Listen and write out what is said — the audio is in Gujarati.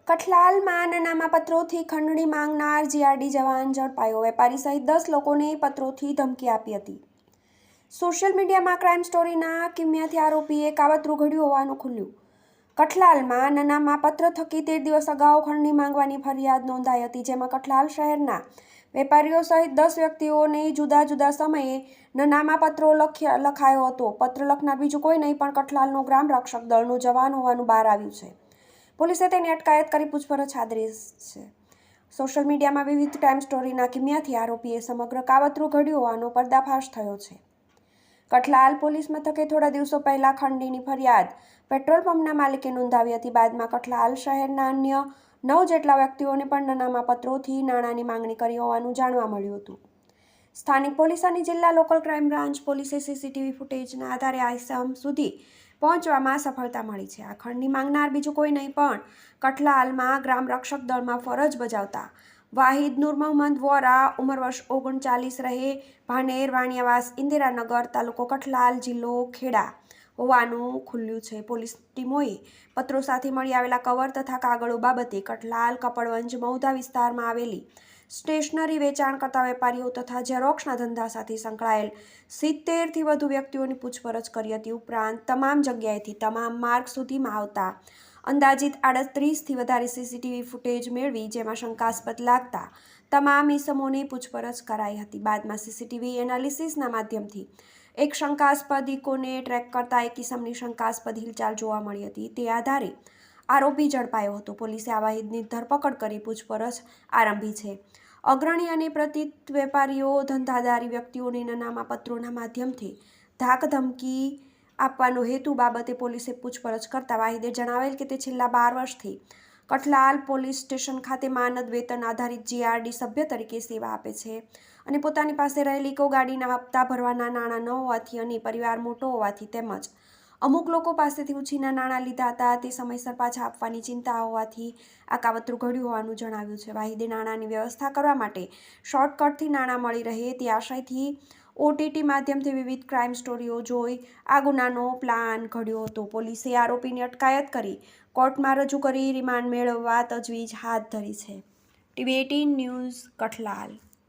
કઠલાલમાં નામાપત્રોથી ખંડણી માંગનાર જીઆરડી જવાન ઝડપાયો। વેપારી સહિત 10 લોકોને પત્રોથી ધમકી આપી હતી। સોશિયલ મીડિયામાં ક્રાઇમ સ્ટોરીના કિમિયાથી આરોપીએ કાવતરું ઘડ્યું હોવાનું ખુલ્યું। કઠલાલમાં નામાપત્ર થકી 13 દિવસ અગાઉ ખંડણી માંગવાની ફરિયાદ નોંધાઈ હતી, જેમાં કઠલાલ શહેરના વેપારીઓ સહિત 10 વ્યક્તિઓને જુદા જુદા સમયે નામાપત્રો લખાયો હતો। પત્ર લખનાર બીજું કોઈ નહીં પણ કઠલાલનો ગ્રામ રક્ષક દળનો જવાન હોવાનું બહાર આવ્યું છે। પોલીસે તેની અટકાયત કરી પૂછપરછ હાથ ધરી છે। સોશિયલ મીડિયામાં વિવિધ ક્રાઇમ સ્ટોરીના કિમિયાથી આરોપીએ સમગ્ર કાવતરું ઘડ્યું હોવાનો પર્દાફાશ થયો છે। કઠલાલ પોલીસ મથકે થોડા દિવસો પહેલા ખંડણીની ફરિયાદ પેટ્રોલ પંપના માલિકે નોંધાવી હતી। બાદમાં કઠલાલ શહેરના અન્ય 9 જેટલા વ્યક્તિઓને પણ નામાપત્રોથી નાણાંની માંગણી કરી હોવાનું જાણવા મળ્યું હતું। સ્થાનિક પોલીસ અને જિલ્લા લોકલ ક્રાઇમ બ્રાન્ચ પોલીસે સીસીટીવી ફૂટેજના આધારે આ ઇસમ સુધી પહોંચવામાં સફળતા મળી છે। આ ખંડણી માંગનાર બીજું કોઈ નહીં પણ કઠલાલમાં ગ્રામ રક્ષક દળમાં ફરજ બજાવતા વાહિદ નૂર મોહમ્મદ વોરા, ઉંમર વર્ષ 39, રહે ભાનેર વાણિયાવાસ, ઇન્દિરાનગર, તાલુકો કઠલાલ, જિલ્લો ખેડા હોવાનું ખુલ્યું છે। પોલીસ ટીમોએ પત્રો સાથે મળી આવેલા કવર તથા કાગળો બાબતે કઠલાલ, કપડવંજ, મૌધા વિસ્તારમાં આવેલી સ્ટેશનરી વેચાણ કરતા વેપારીઓ તથા ઝેરોક્સના ધંધા સાથે સંકળાયેલ 70થી વધુ વ્યક્તિઓની પૂછપરછ કરી હતી। ઉપરાંત તમામ જગ્યાએથી તમામ માર્ગ સુધીમાં આવતા અંદાજિત 38થી વધારે સીસીટીવી ફૂટેજ મેળવી જેમાં શંકાસ્પદ લાગતા તમામ ઇસમોની પૂછપરછ કરાઈ હતી। બાદમાં સીસીટીવી એનાલિસિસના માધ્યમથી એક શંકાસ્પદ ઇકોને ટ્રેક કરતા એક ઇસમની શંકાસ્પદ હિલચાલ જોવા મળી હતી। તે આધારે આરોપી ઝડપાયો હતો। પોલીસે આ વાહિદની ધરપકડ કરી પૂછપરછ આરંભી છે। અગ્રણી અને પ્રતિત વેપારીઓ, ધંધાદારી વ્યક્તિઓને નામાપત્રોના માધ્યમથી ધાકધમકી આપવાનો હેતુ બાબતે પોલીસે પૂછપરછ કરતા વાહિદે જણાવેલ કે તે છેલ્લા 12 વર્ષથી કઠલાલ પોલીસ સ્ટેશન ખાતે માનદ વેતન આધારિત જીઆરડી સભ્ય તરીકે સેવા આપે છે અને પોતાની પાસે રહેલી ઇકો ગાડીના હપ્તા ભરવાના નાણાં ન હોવાથી અને પરિવાર મોટો હોવાથી તેમજ અમુક લોકો પાસેથી ઉછીના નાણાં લીધા હતા તે સમયસર પાછા આપવાની ચિંતા હોવાથી આ કાવતરું ઘડ્યું હોવાનું જણાવ્યું છે। વાહિદે નાણાંની વ્યવસ્થા કરવા માટે શોર્ટકટથી નાણાં મળી રહે તે આશયથી ઓટીટી માધ્યમથી વિવિધ ક્રાઇમ સ્ટોરીઓ જોઈ આ ગુનાનો પ્લાન ઘડ્યો હતો। પોલીસે આરોપીની અટકાયત કરી કોર્ટમાં રજૂ કરી રિમાન્ડ મેળવવા તજવીજ હાથ ધરી છે। ટીવી18 ન્યૂઝ, કઠલાલ।